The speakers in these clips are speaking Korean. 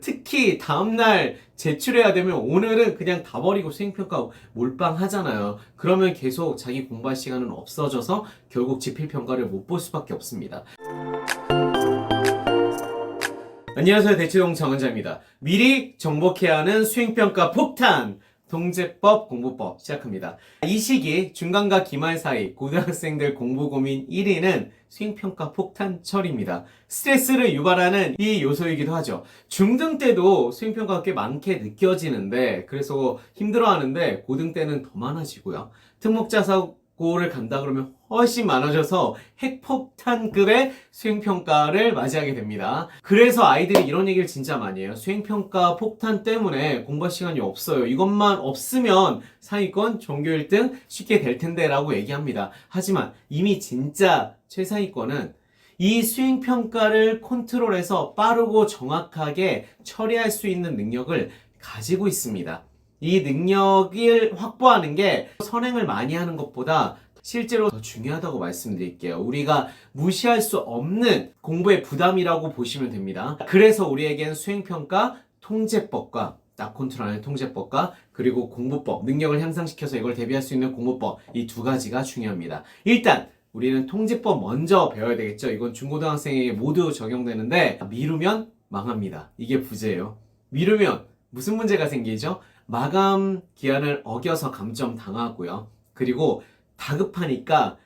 특히 다음날 제출해야 되면 오늘은 그냥 다 버리고 수행평가 몰빵하잖아요. 그러면 계속 자기 공부할 시간은 없어져서 결국 지필평가를 못 볼 수밖에 없습니다. 안녕하세요. 대치동 정은자입니다. 미리 정복해야 하는 수행평가 폭탄! 통제법, 공부법 시작합니다. 이 시기 중간과 기말 사이 고등학생들 공부 고민 1위는 수행평가 폭탄철입니다. 스트레스를 유발하는 이 요소이기도 하죠. 중등 때도 수행평가가 꽤 많게 느껴지는데 그래서 힘들어하는데 고등 때는 더 많아지고요. 특목자사고를 간다 그러면 훨씬 많아져서 핵폭탄급의 수행평가를 맞이하게 됩니다. 그래서 아이들이 이런 얘기를 진짜 많이 해요. 수행평가 폭탄 때문에 공부할 시간이 없어요. 이것만 없으면 상위권, 전교 1등 쉽게 될 텐데 라고 얘기합니다. 하지만 이미 진짜 최상위권은 이 수행평가를 컨트롤해서 빠르고 정확하게 처리할 수 있는 능력을 가지고 있습니다. 이 능력을 확보하는 게 선행을 많이 하는 것보다 실제로 더 중요하다고 말씀드릴게요. 우리가 무시할 수 없는 공부의 부담이라고 보시면 됩니다. 그래서 우리에겐 수행평가 통제법과 딱 컨트롤하는 통제법과 그리고 공부법, 능력을 향상시켜서 이걸 대비할 수 있는 공부법, 이 두 가지가 중요합니다. 일단 우리는 통제법 먼저 배워야 되겠죠. 이건 중고등학생에게 모두 적용되는데 미루면 망합니다. 이게 부재예요. 미루면 무슨 문제가 생기죠? 마감 기한을 어겨서 감점 당하고요. 그리고 다급하니까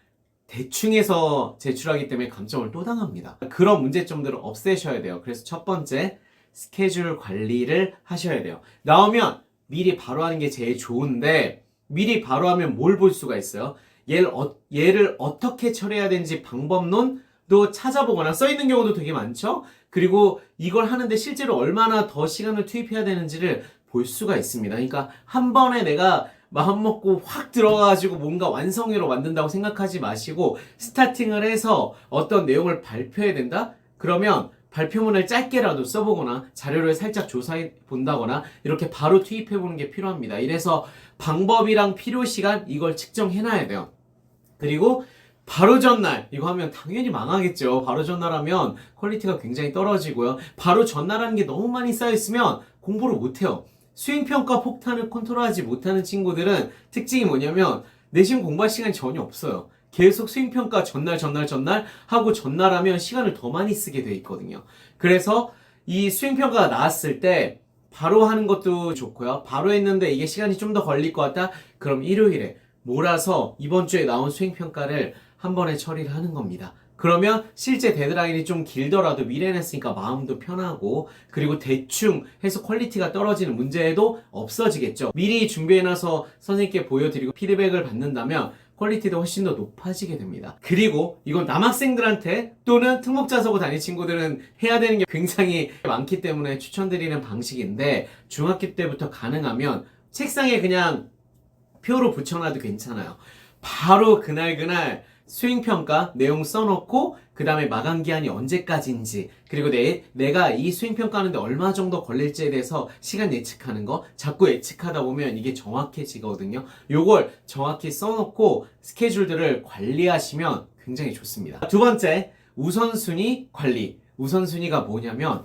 대충해서 제출하기 때문에 감점을 또 당합니다. 그런 문제점들을 없애셔야 돼요. 그래서 첫 번째, 스케줄 관리를 하셔야 돼요. 나오면 미리 바로 하는 게 제일 좋은데 미리 바로 하면 뭘 볼 수가 있어요? 얘를 어떻게 처리해야 되는지 방법론도 찾아보거나 써있는 경우도 되게 많죠? 그리고 이걸 하는데 실제로 얼마나 더 시간을 투입해야 되는지를 볼 수가 있습니다. 그러니까 한 번에 내가 마음 먹고 확 들어가가지고 뭔가 완성회로 만든다고 생각하지 마시고 스타팅을 해서 어떤 내용을 발표해야 된다? 그러면 발표문을 짧게라도 써보거나 자료를 살짝 조사해 본다거나 이렇게 바로 투입해보는 게 필요합니다. 이래서 방법이랑 필요시간 이걸 측정해놔야 돼요. 그리고 바로 전날 이거 하면 당연히 망하겠죠. 바로 전날 하면 퀄리티가 굉장히 떨어지고요. 바로 전날 하는 게 너무 많이 쌓여있으면 공부를 못해요. 수행평가 폭탄을 컨트롤하지 못하는 친구들은 특징이 뭐냐면 내신 공부할 시간이 전혀 없어요. 계속 수행평가 전날 하고 전날 하면 시간을 더 많이 쓰게 돼 있거든요. 그래서 이 수행평가가 나왔을 때 바로 하는 것도 좋고요. 바로 했는데 이게 시간이 좀 더 걸릴 것 같다? 그럼 일요일에 몰아서 이번 주에 나온 수행평가를 한 번에 처리를 하는 겁니다. 그러면 실제 데드라인이 좀 길더라도 미리 해냈으니까 마음도 편하고 그리고 대충 해서 퀄리티가 떨어지는 문제도 없어지겠죠. 미리 준비해놔서 선생님께 보여드리고 피드백을 받는다면 퀄리티도 훨씬 더 높아지게 됩니다. 그리고 이건 남학생들한테 또는 특목자사고 다닐 친구들은 해야 되는 게 굉장히 많기 때문에 추천드리는 방식인데 중학교 때부터 가능하면 책상에 그냥 표로 붙여놔도 괜찮아요. 바로 그날 수행평가 내용 써놓고 그 다음에 마감기한이 언제까지인지 그리고 내가 이 수행평가 하는데 얼마 정도 걸릴지에 대해서 시간 예측하는 거 자꾸 예측하다 보면 이게 정확해지거든요. 요걸 정확히 써놓고 스케줄들을 관리하시면 굉장히 좋습니다. 두 번째, 우선순위 관리. 우선순위가 뭐냐면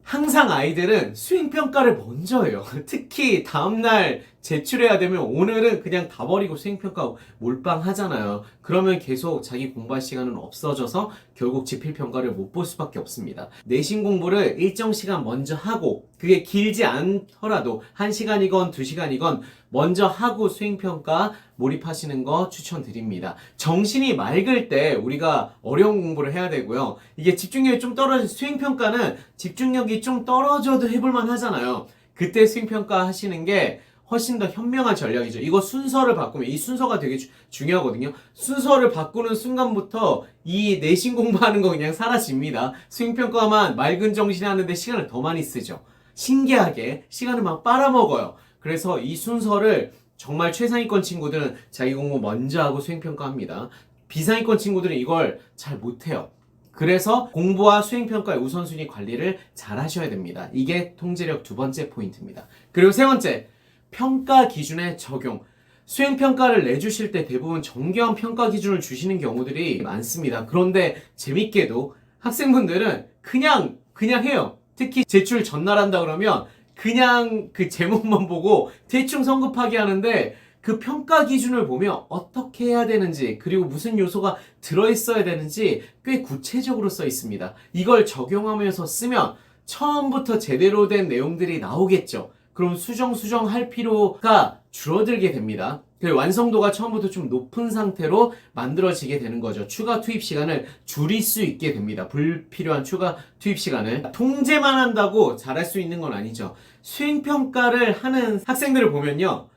항상 아이들은 수행평가를 먼저 해요. 특히 다음날 제출해야 되면 오늘은 그냥 다 버리고 수행평가 몰빵하잖아요. 그러면 계속 자기 공부할 시간은 없어져서 결국 지필평가를 못 볼 수밖에 없습니다. 내신 공부를 일정 시간 먼저 하고 그게 길지 않더라도 1시간이건 2시간이건 먼저 하고 수행평가 몰입하시는 거 추천드립니다. 정신이 맑을 때 우리가 어려운 공부를 해야 되고요. 이게 집중력이 좀 떨어진 수행평가는 집중력이 좀 떨어져도 해볼만 하잖아요. 그때 수행평가 하시는 게 훨씬 더 현명한 전략이죠. 이거 순서를 바꾸면 이 순서가 되게 중요하거든요. 순서를 바꾸는 순간부터 이 내신 공부하는 거 그냥 사라집니다. 수행평가만 맑은 정신에 하는데 시간을 더 많이 쓰죠. 신기하게 시간을 막 빨아먹어요. 그래서 이 순서를 정말 최상위권 친구들은 자기 공부 먼저 하고 수행평가합니다. 비상위권 친구들은 이걸 잘 못해요. 그래서 공부와 수행평가의 우선순위 관리를 잘 하셔야 됩니다. 이게 통제력 두 번째 포인트입니다. 그리고 세 번째, 평가 기준의 적용. 수행평가를 내주실 때 대부분 정교한 평가 기준을 주시는 경우들이 많습니다. 그런데 재밌게도 학생분들은 그냥 해요. 특히 제출 전날 한다 그러면 그냥 그 제목만 보고 대충 성급하게 하는데 그 평가 기준을 보면 어떻게 해야 되는지 그리고 무슨 요소가 들어있어야 되는지 꽤 구체적으로 써 있습니다. 이걸 적용하면서 쓰면 처음부터 제대로 된 내용들이 나오겠죠. 그럼 수정 할 필요가 줄어들게 됩니다. 완성도가 처음부터 좀 높은 상태로 만들어지게 되는 거죠. 추가 투입 시간을 줄일 수 있게 됩니다. 불필요한 추가 투입 시간을. 통제만 한다고 잘할 수 있는 건 아니죠. 수행평가를 하는 학생들을 보면요.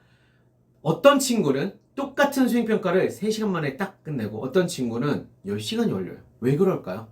어떤 친구는 똑같은 수행평가를 3시간 만에 딱 끝내고 어떤 친구는 10시간이 걸려요. 왜 그럴까요?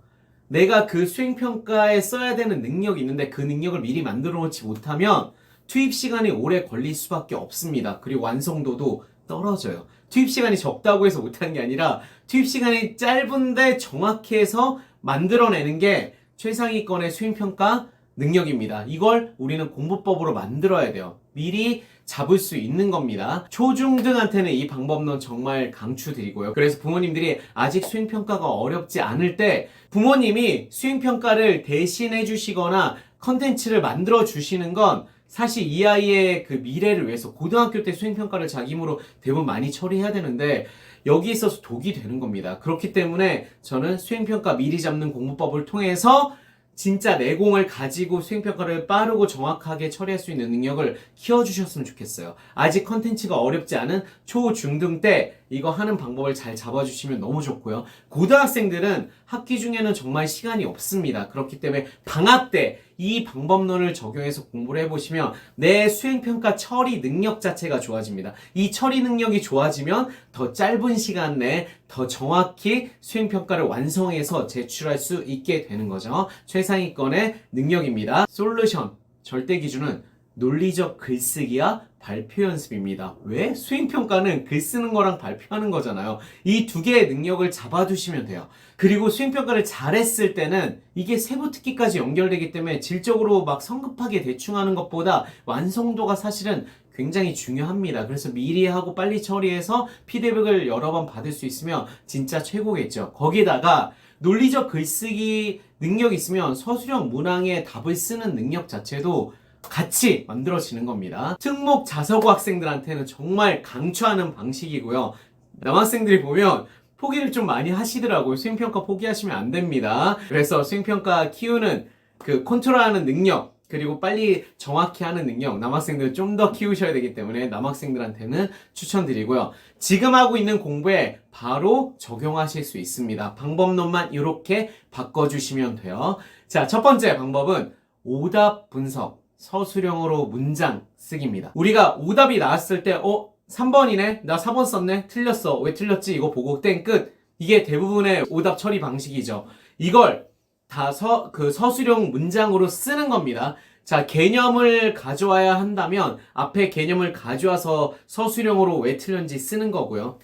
내가 그 수행평가에 써야 되는 능력이 있는데 그 능력을 미리 만들어 놓지 못하면 투입 시간이 오래 걸릴 수밖에 없습니다. 그리고 완성도도 떨어져요. 투입 시간이 적다고 해서 못하는 게 아니라 투입 시간이 짧은데 정확히 해서 만들어내는 게 최상위권의 수행평가 능력입니다. 이걸 우리는 공부법으로 만들어야 돼요. 미리 잡을 수 있는 겁니다. 초중등한테는 이 방법론 정말 강추드리고요. 그래서 부모님들이 아직 수행평가가 어렵지 않을 때 부모님이 수행평가를 대신해 주시거나 컨텐츠를 만들어 주시는 건 사실 이 아이의 그 미래를 위해서 고등학교 때 수행평가를 자기 힘으로 대부분 많이 처리해야 되는데 여기 있어서 독이 되는 겁니다. 그렇기 때문에 저는 수행평가 미리 잡는 공부법을 통해서 진짜 내공을 가지고 수행평가를 빠르고 정확하게 처리할 수 있는 능력을 키워주셨으면 좋겠어요. 아직 컨텐츠가 어렵지 않은 초, 중등 때 이거 하는 방법을 잘 잡아주시면 너무 좋고요. 고등학생들은 학기 중에는 정말 시간이 없습니다. 그렇기 때문에 방학 때 이 방법론을 적용해서 공부를 해보시면 내 수행평가 처리 능력 자체가 좋아집니다. 이 처리 능력이 좋아지면 더 짧은 시간 내에 더 정확히 수행평가를 완성해서 제출할 수 있게 되는 거죠. 최상위권의 능력입니다. 솔루션, 절대 기준은 논리적 글쓰기와 발표 연습입니다. 왜? 수행평가는 글 쓰는 거랑 발표하는 거잖아요. 이 두 개의 능력을 잡아두시면 돼요. 그리고 수행평가를 잘했을 때는 이게 세부특기까지 연결되기 때문에 질적으로 막 성급하게 대충 하는 것보다 완성도가 사실은 굉장히 중요합니다. 그래서 미리 하고 빨리 처리해서 피드백을 여러 번 받을 수 있으면 진짜 최고겠죠. 거기다가 논리적 글쓰기 능력이 있으면 서술형 문항의 답을 쓰는 능력 자체도 같이 만들어지는 겁니다. 특목 자서고 학생들한테는 정말 강추하는 방식이고요. 남학생들이 보면 포기를 좀 많이 하시더라고요. 수행평가 포기하시면 안 됩니다. 그래서 수행평가 키우는 그 컨트롤하는 능력 그리고 빨리 정확히 하는 능력 남학생들 좀 더 키우셔야 되기 때문에 남학생들한테는 추천드리고요. 지금 하고 있는 공부에 바로 적용하실 수 있습니다. 방법론만 이렇게 바꿔주시면 돼요. 자, 첫 번째 방법은 오답 분석. 서술형으로 문장 쓰기입니다. 우리가 오답이 나왔을 때 3번이네? 나 4번 썼네? 틀렸어. 왜 틀렸지? 이거 보고 땡 끝. 이게 대부분의 오답 처리 방식이죠. 이걸 다 서술형 문장으로 쓰는 겁니다. 자, 개념을 가져와야 한다면 앞에 개념을 가져와서 서술형으로 왜 틀렸는지 쓰는 거고요.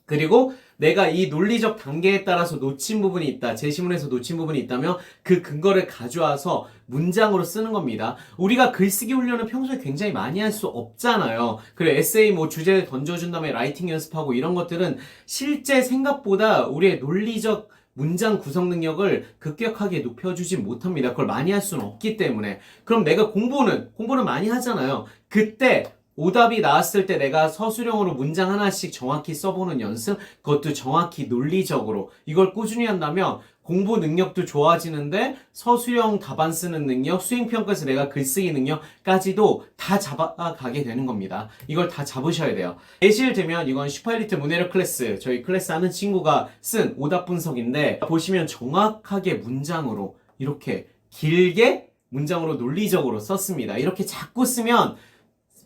그리고 내가 이 논리적 단계에 따라서 놓친 부분이 있다. 제시문에서 놓친 부분이 있다면 그 근거를 가져와서 문장으로 쓰는 겁니다. 우리가 글쓰기 훈련을 평소에 굉장히 많이 할 수 없잖아요. 그래 에세이 주제 던져준 다음에 라이팅 연습하고 이런 것들은 실제 생각보다 우리의 논리적 문장 구성 능력을 급격하게 높여주지 못합니다. 그걸 많이 할 수는 없기 때문에. 그럼 내가 공부는 많이 하잖아요. 그때 오답이 나왔을 때 내가 서술형으로 문장 하나씩 정확히 써보는 연습, 그것도 정확히 논리적으로 이걸 꾸준히 한다면 공부 능력도 좋아지는데 서술형 답안 쓰는 능력, 수행평가에서 내가 글쓰기 능력까지도 다 잡아가게 되는 겁니다. 이걸 다 잡으셔야 돼요. 예시를 들면 이건 슈퍼엘리트 문해력 클래스, 저희 클래스 하는 친구가 쓴 오답 분석인데 보시면 정확하게 문장으로 이렇게 길게 문장으로 논리적으로 썼습니다. 이렇게 자꾸 쓰면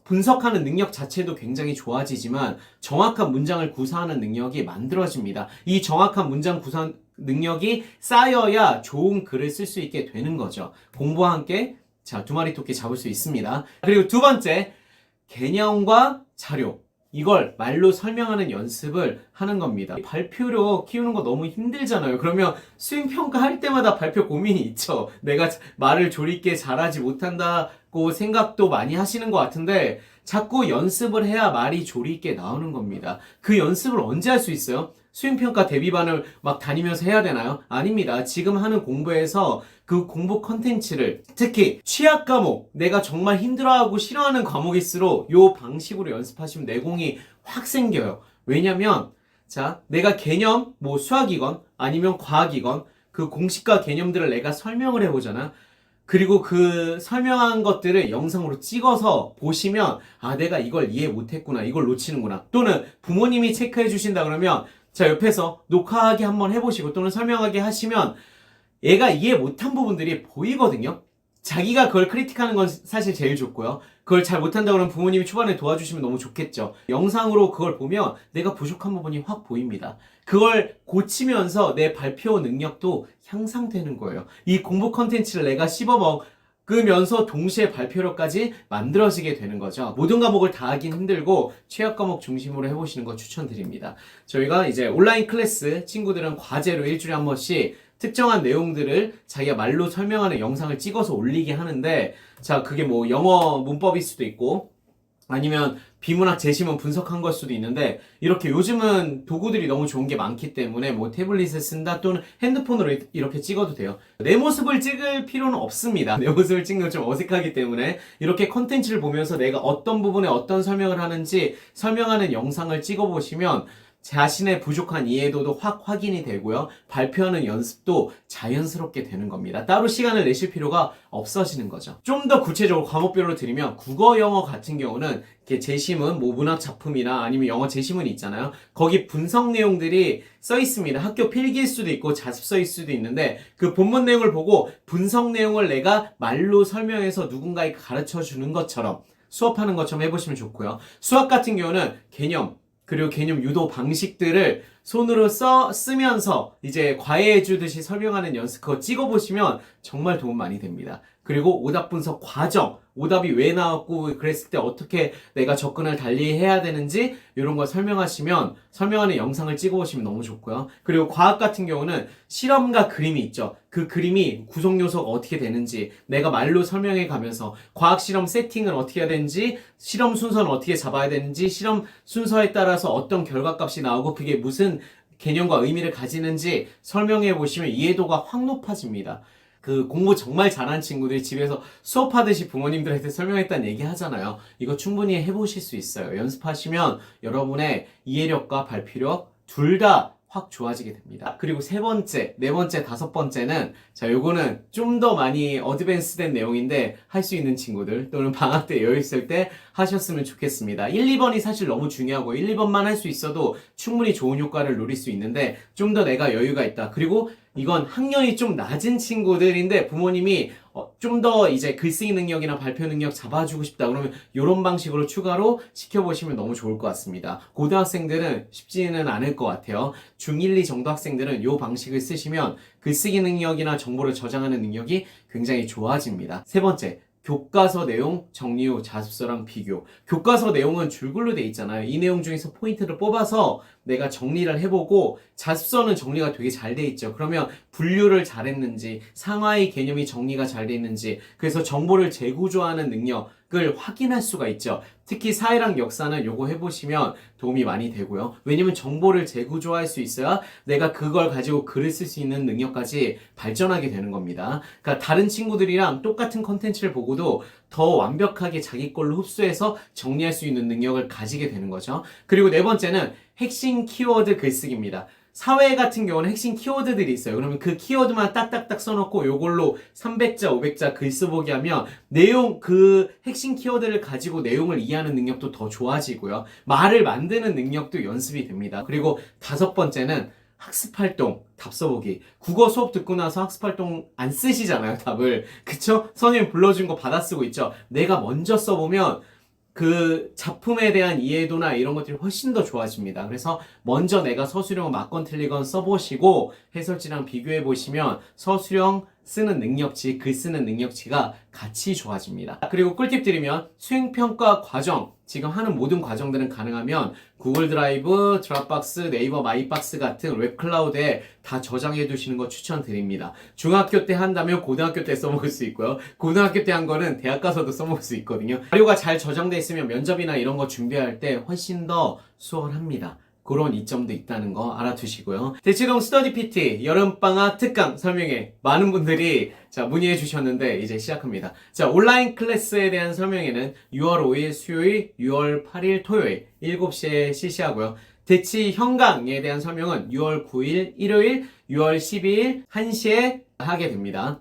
분석하는 능력 자체도 굉장히 좋아지지만 정확한 문장을 구사하는 능력이 만들어집니다. 이 정확한 문장 구사 능력이 쌓여야 좋은 글을 쓸 수 있게 되는 거죠. 공부와 함께 두 마리 토끼 잡을 수 있습니다. 그리고 두 번째, 개념과 자료. 이걸 말로 설명하는 연습을 하는 겁니다. 발표로 키우는 거 너무 힘들잖아요. 그러면 수행평가 할 때마다 발표 고민이 있죠. 내가 말을 조리 있게 잘하지 못한다고 생각도 많이 하시는 것 같은데 자꾸 연습을 해야 말이 조리 있게 나오는 겁니다. 그 연습을 언제 할 수 있어요? 수행평가 대비반을 막 다니면서 해야 되나요? 아닙니다. 지금 하는 공부에서 그 공부 컨텐츠를, 특히 취약 과목, 내가 정말 힘들어하고 싫어하는 과목일수록 요 방식으로 연습하시면 내공이 확 생겨요. 왜냐면 자, 내가 개념, 뭐 수학이건 아니면 과학이건 그 공식과 개념들을 내가 설명을 해보잖아. 그리고 그 설명한 것들을 영상으로 찍어서 보시면 아, 내가 이걸 이해 못했구나, 이걸 놓치는구나. 또는 부모님이 체크해 주신다 그러면 자, 옆에서 녹화하기 한번 해보시고 또는 설명하게 하시면 얘가 이해 못한 부분들이 보이거든요. 자기가 그걸 크리틱하는 건 사실 제일 좋고요. 그걸 잘 못한다 그러면 부모님이 초반에 도와주시면 너무 좋겠죠. 영상으로 그걸 보면 내가 부족한 부분이 확 보입니다. 그걸 고치면서 내 발표 능력도 향상되는 거예요. 이 공부 컨텐츠를 내가 씹어먹으면서 동시에 발표력까지 만들어지게 되는 거죠. 모든 과목을 다 하긴 힘들고 취약 과목 중심으로 해보시는 거 추천드립니다. 저희가 이제 온라인 클래스 친구들은 과제로 일주일에 한 번씩 특정한 내용들을 자기가 말로 설명하는 영상을 찍어서 올리게 하는데, 자, 그게 뭐 영어 문법일 수도 있고 아니면 비문학 제시문 분석한 걸 수도 있는데, 이렇게 요즘은 도구들이 너무 좋은 게 많기 때문에 뭐 태블릿을 쓴다 또는 핸드폰으로 이렇게 찍어도 돼요. 내 모습을 찍을 필요는 없습니다. 내 모습을 찍는 건 좀 어색하기 때문에 이렇게 컨텐츠를 보면서 내가 어떤 부분에 어떤 설명을 하는지 설명하는 영상을 찍어보시면 자신의 부족한 이해도도 확 확인이 되고요. 발표하는 연습도 자연스럽게 되는 겁니다. 따로 시간을 내실 필요가 없어지는 거죠. 좀 더 구체적으로 과목별로 드리면 국어, 영어 같은 경우는 이렇게 제시문, 뭐 문학 작품이나 아니면 영어 제시문이 있잖아요. 거기 분석 내용들이 써 있습니다. 학교 필기일 수도 있고 자습서일 수도 있는데 그 본문 내용을 보고 분석 내용을 내가 말로 설명해서 누군가에게 가르쳐 주는 것처럼 수업하는 것처럼 해보시면 좋고요. 수학 같은 경우는 개념, 그리고 개념 유도 방식들을 손으로 쓰면서 이제 과외해 주듯이 설명하는 연습 그거 찍어보시면 정말 도움 많이 됩니다. 그리고 오답 분석 과정, 오답이 왜 나왔고 그랬을 때 어떻게 내가 접근을 달리 해야 되는지 이런 거 설명하는 영상을 찍어보시면 너무 좋고요. 그리고 과학 같은 경우는 실험과 그림이 있죠. 그 그림이 구성 요소가 어떻게 되는지 내가 말로 설명해 가면서 과학 실험 세팅을 어떻게 해야 되는지, 실험 순서는 어떻게 잡아야 되는지, 실험 순서에 따라서 어떤 결과값이 나오고 그게 무슨 개념과 의미를 가지는지 설명해 보시면 이해도가 확 높아집니다. 그 공부 정말 잘하는 친구들이 집에서 수업하듯이 부모님들한테 설명했다는 얘기 하잖아요. 이거 충분히 해보실 수 있어요. 연습하시면 여러분의 이해력과 발표력 둘 다 확 좋아지게 됩니다. 그리고 세 번째, 네 번째, 다섯 번째는 자, 요거는 좀 더 많이 어드밴스된 내용인데 할 수 있는 친구들 또는 방학 때 여유 있을 때 하셨으면 좋겠습니다. 1, 2번이 사실 너무 중요하고 1, 2번만 할 수 있어도 충분히 좋은 효과를 누릴 수 있는데 좀 더 내가 여유가 있다. 그리고 이건 학년이 좀 낮은 친구들인데 부모님이 좀 더 이제 글쓰기 능력이나 발표 능력 잡아주고 싶다 그러면 이런 방식으로 추가로 시켜보시면 너무 좋을 것 같습니다. 고등학생들은 쉽지는 않을 것 같아요. 중1, 2 정도 학생들은 이 방식을 쓰시면 글쓰기 능력이나 정보를 저장하는 능력이 굉장히 좋아집니다. 세 번째, 교과서 내용 정리 후 자습서랑 비교. 교과서 내용은 줄글로 돼 있잖아요. 이 내용 중에서 포인트를 뽑아서 내가 정리를 해보고 자습서는 정리가 되게 잘 돼 있죠. 그러면 분류를 잘했는지, 상하의 개념이 정리가 잘 돼 있는지, 그래서 정보를 재구조하는 능력을 확인할 수가 있죠. 특히 사회랑 역사는 요거 해보시면 도움이 많이 되고요. 왜냐면 정보를 재구조할 수 있어야 내가 그걸 가지고 글을 쓸 수 있는 능력까지 발전하게 되는 겁니다. 그러니까 다른 친구들이랑 똑같은 컨텐츠를 보고도 더 완벽하게 자기 걸로 흡수해서 정리할 수 있는 능력을 가지게 되는 거죠. 그리고 네 번째는 핵심 키워드 글쓰기입니다. 사회 같은 경우는 핵심 키워드들이 있어요. 그러면 그 키워드만 딱딱딱 써놓고 요걸로 300자, 500자 글 써보게 하면 그 핵심 키워드를 가지고 내용을 이해하는 능력도 더 좋아지고요. 말을 만드는 능력도 연습이 됩니다. 그리고 다섯 번째는 학습활동, 답 써보기. 국어 수업 듣고 나서 학습활동 안 쓰시잖아요, 답을. 그쵸? 선생님 불러준 거 받아 쓰고 있죠? 내가 먼저 써보면 그 작품에 대한 이해도나 이런 것들이 훨씬 더 좋아집니다. 그래서 먼저 내가 서술형을 맞건 틀리건 써보시고 해설지랑 비교해 보시면 서술형 쓰는 능력치, 글 쓰는 능력치가 같이 좋아집니다. 그리고 꿀팁 드리면 수행평가 과정, 지금 하는 모든 과정들은 가능하면 구글 드라이브, 드랍박스, 네이버 마이박스 같은 웹클라우드에 다 저장해 두시는 거 추천드립니다. 중학교 때 한다면 고등학교 때 써먹을 수 있고요. 고등학교 때 한 거는 대학 가서도 써먹을 수 있거든요. 자료가 잘 저장돼 있으면 면접이나 이런 거 준비할 때 훨씬 더 수월합니다. 그런 이점도 있다는 거 알아두시고요. 대치동 스터디 PT 여름방학 특강 설명회 많은 분들이 자 문의해 주셨는데 이제 시작합니다. 자 온라인 클래스에 대한 설명회는 6월 5일 수요일, 6월 8일 토요일 7시에 실시하고요. 대치 현강에 대한 설명은 6월 9일 일요일, 6월 12일 1시에 하게 됩니다.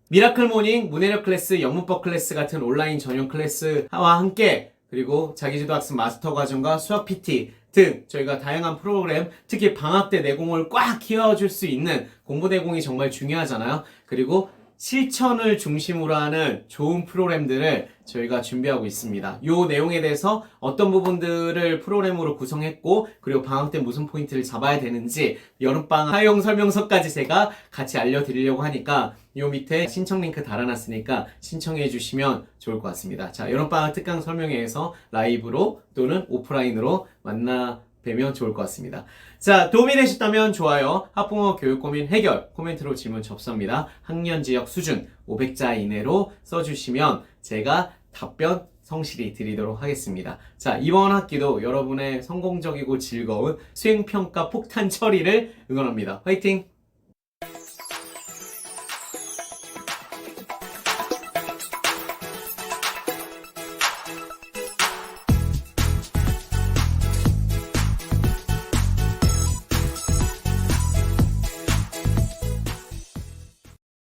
미라클 모닝, 문해력 클래스, 영문법 클래스 같은 온라인 전용 클래스와 함께 그리고 자기주도 학습 마스터 과정과 수학 PT 등 저희가 다양한 프로그램, 특히 방학 때 내공을 꽉 키워줄 수 있는 공부 내공이 정말 중요하잖아요. 그리고 실천을 중심으로 하는 좋은 프로그램들을 저희가 준비하고 있습니다. 이 내용에 대해서 어떤 부분들을 프로그램으로 구성했고 그리고 방학 때 무슨 포인트를 잡아야 되는지 여름방학 사용 설명서까지 제가 같이 알려드리려고 하니까 요 밑에 신청 링크 달아놨으니까 신청해 주시면 좋을 것 같습니다. 자, 여름방학 특강 설명회에서 라이브로 또는 오프라인으로 만나 뵈면 좋을 것 같습니다. 자, 도움이 되셨다면 좋아요, 학부모 교육 고민 해결, 코멘트로 질문 접수합니다. 학년 지역 수준 500자 이내로 써주시면 제가 답변 성실히 드리도록 하겠습니다. 자, 이번 학기도 여러분의 성공적이고 즐거운 수행평가 폭탄 처리를 응원합니다. 화이팅!